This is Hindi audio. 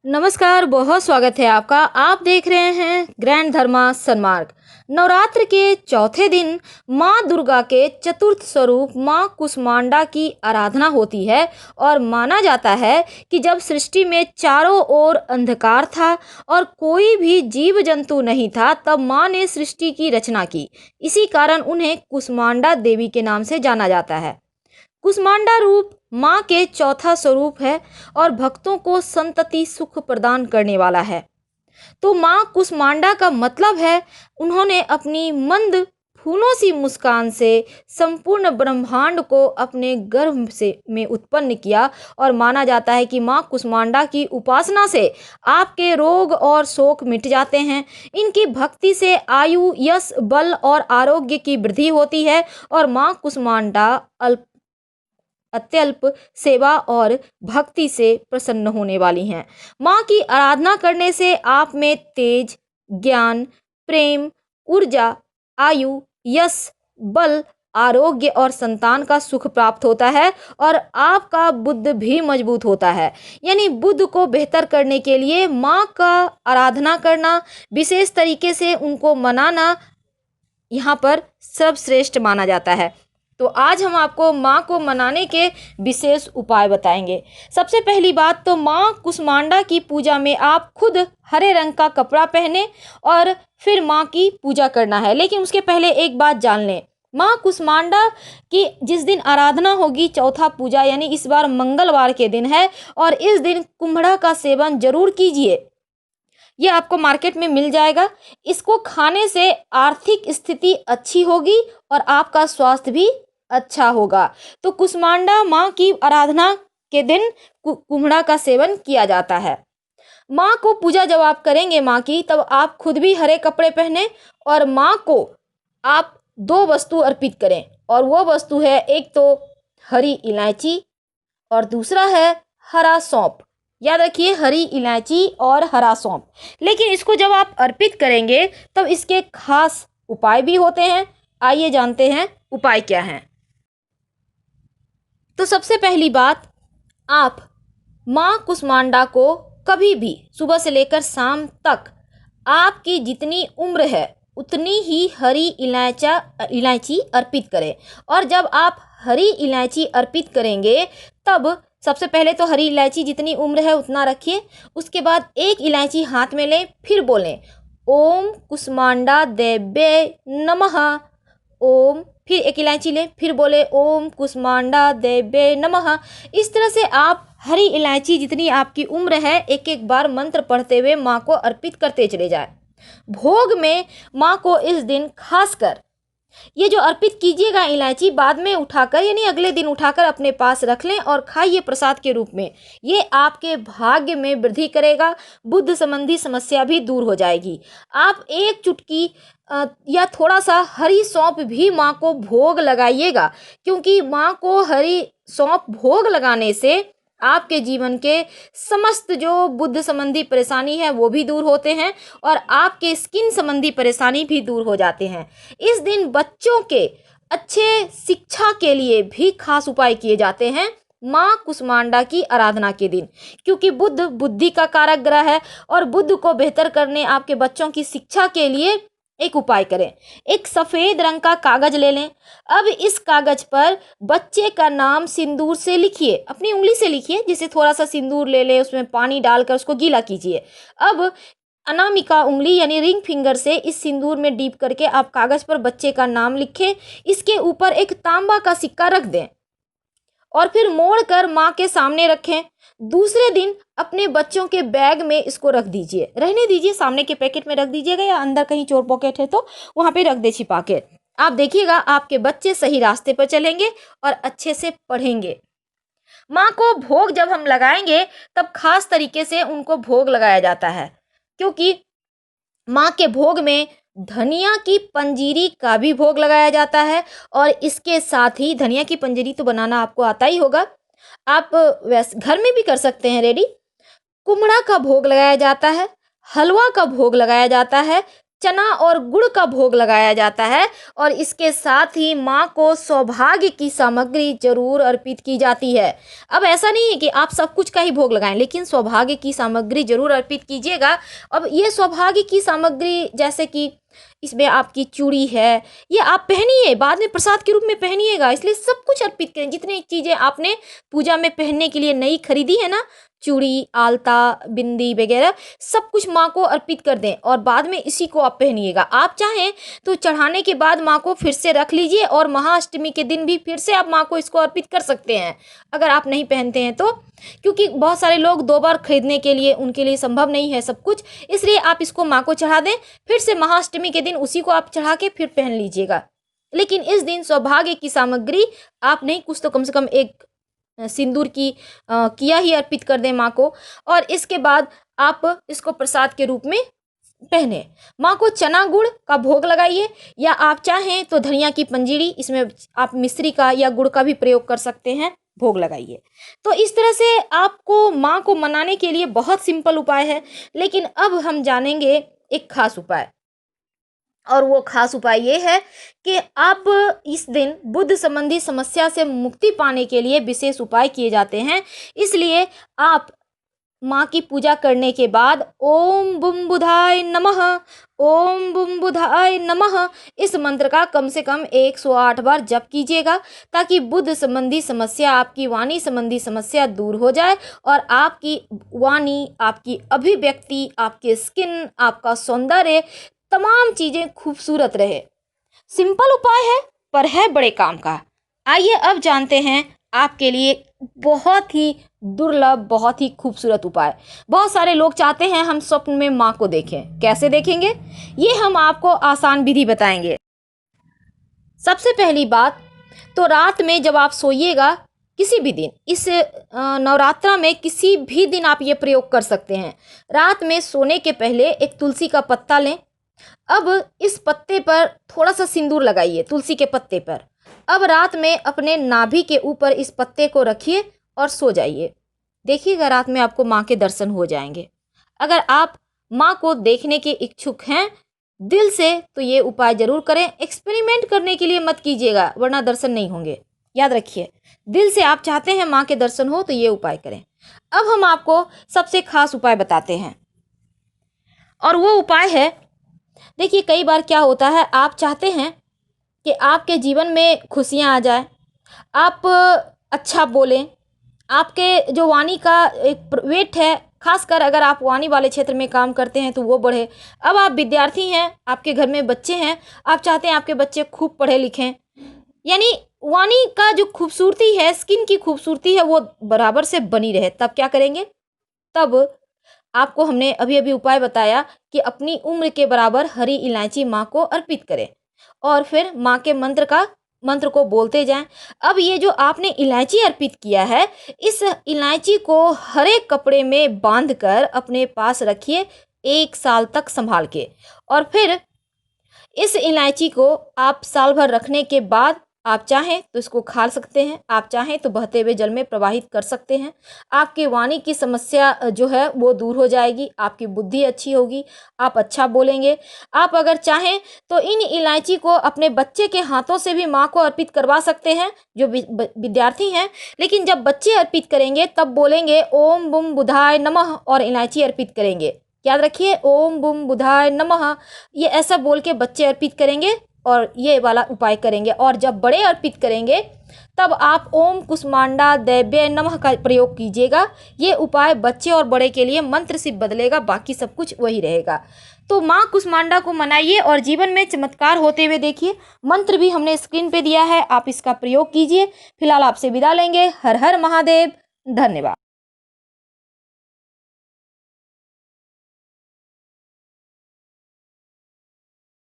नमस्कार, बहुत स्वागत है आपका। आप देख रहे हैं ग्रैंड धर्मा सन्मार्ग। नवरात्र के चौथे दिन माँ दुर्गा के चतुर्थ स्वरूप माँ कुष्मांडा की आराधना होती है और माना जाता है कि जब सृष्टि में चारों ओर अंधकार था और कोई भी जीव जंतु नहीं था, तब माँ ने सृष्टि की रचना की। इसी कारण उन्हें कुष्मांडा देवी के नाम से जाना जाता है। कुष्मांडा रूप माँ के चौथा स्वरूप है और भक्तों को संतति सुख प्रदान करने वाला है। तो माँ कुष्मांडा का मतलब है उन्होंने अपनी मंद फूलों सी मुस्कान से संपूर्ण ब्रह्मांड को अपने गर्भ से में उत्पन्न किया और माना जाता है कि माँ कुष्मांडा की उपासना से आपके रोग और शोक मिट जाते हैं। इनकी भक्ति से आयु, यश, बल और आरोग्य की वृद्धि होती है और माँ कुष्मांडा अत्यल्प सेवा और भक्ति से प्रसन्न होने वाली हैं। माँ की आराधना करने से आप में तेज, ज्ञान, प्रेम, ऊर्जा, आयु, यश, बल, आरोग्य और संतान का सुख प्राप्त होता है और आपका बुद्ध भी मजबूत होता है। यानी बुद्ध को बेहतर करने के लिए माँ का आराधना करना, विशेष तरीके से उनको मनाना यहाँ पर सर्वश्रेष्ठ माना जाता है। तो आज हम आपको माँ को मनाने के विशेष उपाय बताएंगे। सबसे पहली बात तो माँ कुष्मांडा की पूजा में आप खुद हरे रंग का कपड़ा पहने और फिर माँ की पूजा करना है। लेकिन उसके पहले एक बात जान लें, माँ कुष्मांडा की जिस दिन आराधना होगी, चौथा पूजा यानी इस बार मंगलवार के दिन है और इस दिन कुम्हड़ा का सेवन जरूर कीजिए। ये आपको मार्केट में मिल जाएगा। इसको खाने से आर्थिक स्थिति अच्छी होगी और आपका स्वास्थ्य भी अच्छा होगा। तो कुष्मांडा माँ की आराधना के दिन कुम्हड़ा का सेवन किया जाता है। माँ को पूजा जब आप करेंगे माँ की, तब आप खुद भी हरे कपड़े पहने और माँ को आप दो वस्तु अर्पित करें। और वो वस्तु है, एक तो हरी इलायची और दूसरा है हरा सौंफ। याद रखिए, हरी इलायची और हरा सौंफ। लेकिन इसको जब आप अर्पित करेंगे तब इसके खास उपाय भी होते हैं। आइए जानते हैं उपाय क्या हैं। तो सबसे पहली बात, आप माँ कुष्मांडा को कभी भी सुबह से लेकर शाम तक आपकी जितनी उम्र है उतनी ही हरी इलायची अर्पित करें। और जब आप हरी इलायची अर्पित करेंगे तब सबसे पहले तो हरी इलायची जितनी उम्र है उतना रखिए। उसके बाद एक इलायची हाथ में लें, फिर बोलें ओम कुष्मांडा देव्ये नमः। ओम, फिर एक इलायची लें, फिर बोले ओम कुष्मांडा देव्ये नमः। इस तरह से आप हरी इलायची जितनी आपकी उम्र है एक एक बार मंत्र पढ़ते हुए माँ को अर्पित करते चले जाए। भोग में माँ को इस दिन खासकर ये जो अर्पित कीजिएगा इलायची, बाद में उठाकर यानी अगले दिन उठाकर अपने पास रख लें और खाइए प्रसाद के रूप में। ये आपके भाग्य में वृद्धि करेगा, बुद्ध संबंधी समस्या भी दूर हो जाएगी। आप एक चुटकी या थोड़ा सा हरी सौंफ भी माँ को भोग लगाइएगा, क्योंकि माँ को हरी सौंफ भोग लगाने से आपके जीवन के समस्त जो बुद्ध संबंधी परेशानी है वो भी दूर होते हैं और आपके स्किन संबंधी परेशानी भी दूर हो जाते हैं। इस दिन बच्चों के अच्छे शिक्षा के लिए भी खास उपाय किए जाते हैं माँ कुष्मांडा की आराधना के दिन, क्योंकि बुद्ध बुद्धि का कारक ग्रह है और बुद्ध को बेहतर करने आपके बच्चों की शिक्षा के लिए एक उपाय करें। एक सफ़ेद रंग का कागज ले लें। अब इस कागज पर बच्चे का नाम सिंदूर से लिखिए, अपनी उंगली से लिखिए। जैसे थोड़ा सा सिंदूर ले लें, उसमें पानी डालकर उसको गीला कीजिए। अब अनामिका उंगली यानी रिंग फिंगर से इस सिंदूर में डीप करके आप कागज पर बच्चे का नाम लिखें। इसके ऊपर एक तांबा का सिक्का रख दें और फिर मोड़ कर माँ के सामने रखें। दूसरे दिन अपने बच्चों के बैग में इसको रख दीजिए, रहने दीजिए, सामने के पैकेट में रख दीजिएगा या अंदर कहीं चोर पॉकेट है तो वहाँ पे रख दे छिपा के। आप देखिएगा आपके बच्चे सही रास्ते पर चलेंगे और अच्छे से पढ़ेंगे। माँ को भोग जब हम लगाएंगे तब खास तरीके से उनको भोग लगाया जाता है, क्योंकि माँ के भोग में धनिया की पंजीरी का भी भोग लगाया जाता है और इसके साथ ही धनिया की पंजीरी तो बनाना आपको आता ही होगा, आप वैसे घर में भी कर सकते हैं रेडी। कुम्हड़ा का भोग लगाया जाता है, हलवा का भोग लगाया जाता है, चना और गुड़ का भोग लगाया जाता है और इसके साथ ही माँ को सौभाग्य की सामग्री जरूर अर्पित की जाती है। अब ऐसा नहीं है कि आप सब कुछ का ही भोग लगाएं, लेकिन सौभाग्य की सामग्री जरूर अर्पित कीजिएगा। अब ये सौभाग्य की सामग्री जैसे कि इसमें आपकी चूड़ी है, ये आप पहनिए, बाद में प्रसाद के रूप में पहनिएगा, इसलिए सब कुछ अर्पित करें। जितनी चीज़ें आपने पूजा में पहनने के लिए नई खरीदी है ना, चूड़ी, आलता, बिंदी वगैरह, सब कुछ माँ को अर्पित कर दें और बाद में इसी को आप पहनिएगा। आप चाहें तो चढ़ाने के बाद माँ को फिर से रख लीजिए और महाअष्टमी के दिन भी फिर से आप माँ को इसको अर्पित कर सकते हैं, अगर आप नहीं पहनते हैं तो, क्योंकि बहुत सारे लोग 2 बार खरीदने के लिए उनके लिए संभव नहीं है सब कुछ, इसलिए आप इसको माँ को चढ़ा दें, फिर से महाअष्टमी के दिन उसी को आप चढ़ा के फिर पहन लीजिएगा। लेकिन इस दिन सौभाग्य की सामग्री आप नहीं, कुछ तो कम से कम एक सिंदूर की किया ही अर्पित कर दें माँ को, और इसके बाद आप इसको प्रसाद के रूप में पहने। माँ को चना गुड़ का भोग लगाइए, या आप चाहें तो धनिया की पंजीरी, इसमें आप मिश्री का या गुड़ का भी प्रयोग कर सकते हैं, भोग लगाइए। तो इस तरह से आपको माँ को मनाने के लिए बहुत सिंपल उपाय है। लेकिन अब हम जानेंगे एक खास उपाय, और वो खास उपाय ये है कि आप इस दिन बुध संबंधी समस्या से मुक्ति पाने के लिए विशेष उपाय किए जाते हैं। इसलिए आप माँ की पूजा करने के बाद ओम बुम बुधाय नमः, ओम बुम बुधाय नमः, इस मंत्र का कम से कम 108 बार जप कीजिएगा, ताकि बुध संबंधी समस्या, आपकी वाणी संबंधी समस्या दूर हो जाए और आपकी वाणी, आपकी अभिव्यक्ति, आपकी स्किन, आपका सौंदर्य, तमाम चीज़ें खूबसूरत रहे। सिंपल उपाय है पर है बड़े काम का। आइए अब जानते हैं आपके लिए बहुत ही दुर्लभ, बहुत ही खूबसूरत उपाय। बहुत सारे लोग चाहते हैं हम स्वप्न में माँ को देखें। कैसे देखेंगे, ये हम आपको आसान विधि बताएंगे। सबसे पहली बात तो रात में जब आप सोइएगा, किसी भी दिन, इस नवरात्रा में किसी भी दिन आप ये प्रयोग कर सकते हैं। रात में सोने के पहले एक तुलसी का पत्ता लें। अब इस पत्ते पर थोड़ा सा सिंदूर लगाइए, तुलसी के पत्ते पर। अब रात में अपने नाभि के ऊपर इस पत्ते को रखिए और सो जाइए। देखिएगा रात में आपको माँ के दर्शन हो जाएंगे। अगर आप माँ को देखने के इच्छुक हैं दिल से तो ये उपाय जरूर करें। एक्सपेरिमेंट करने के लिए मत कीजिएगा, वरना दर्शन नहीं होंगे। याद रखिए, दिल से आप चाहते हैं माँ के दर्शन हो तो ये उपाय करें। अब हम आपको सबसे खास उपाय बताते हैं, और वो उपाय है, देखिए कई बार क्या होता है, आप चाहते हैं कि आपके जीवन में खुशियाँ आ जाए, आप अच्छा बोलें, आपके जो वाणी का एक वेट है, खासकर अगर आप वाणी वाले क्षेत्र में काम करते हैं तो वो बढ़े। अब आप विद्यार्थी हैं, आपके घर में बच्चे हैं, आप चाहते हैं आपके बच्चे खूब पढ़े लिखें, यानी वाणी का जो खूबसूरती है, स्किन की खूबसूरती है, वो बराबर से बनी रहे। तब क्या करेंगे, तब आपको हमने अभी अभी उपाय बताया कि अपनी उम्र के बराबर हरी इलायची माँ को अर्पित करें और फिर माँ के मंत्र को बोलते जाएं। अब ये जो आपने इलायची अर्पित किया है, इस इलायची को हरे कपड़े में बांधकर अपने पास रखिए 1 साल तक संभाल के, और फिर इस इलायची को आप साल भर रखने के बाद आप चाहें तो इसको खा सकते हैं, आप चाहें तो बहते हुए जल में प्रवाहित कर सकते हैं। आपकी वाणी की समस्या जो है वो दूर हो जाएगी, आपकी बुद्धि अच्छी होगी, आप अच्छा बोलेंगे। आप अगर चाहें तो इन इलायची को अपने बच्चे के हाथों से भी माँ को अर्पित करवा सकते हैं, जो विद्यार्थी हैं। लेकिन जब बच्चे अर्पित करेंगे तब बोलेंगे ओम बुम बुधाय नमः और इलायची अर्पित करेंगे। याद रखिए, ओम बुम बुधाय नमः, ये ऐसा बोल के बच्चे अर्पित करेंगे और ये वाला उपाय करेंगे। और जब बड़े अर्पित करेंगे तब आप ओम कुष्मांडा दैव्य नमः का प्रयोग कीजिएगा। ये उपाय बच्चे और बड़े के लिए मंत्र सिर्फ बदलेगा, बाकी सब कुछ वही रहेगा। तो माँ कुष्मांडा को मनाइए और जीवन में चमत्कार होते हुए देखिए। मंत्र भी हमने स्क्रीन पे दिया है, आप इसका प्रयोग कीजिए। फिलहाल आपसे विदा लेंगे। हर हर महादेव, धन्यवाद।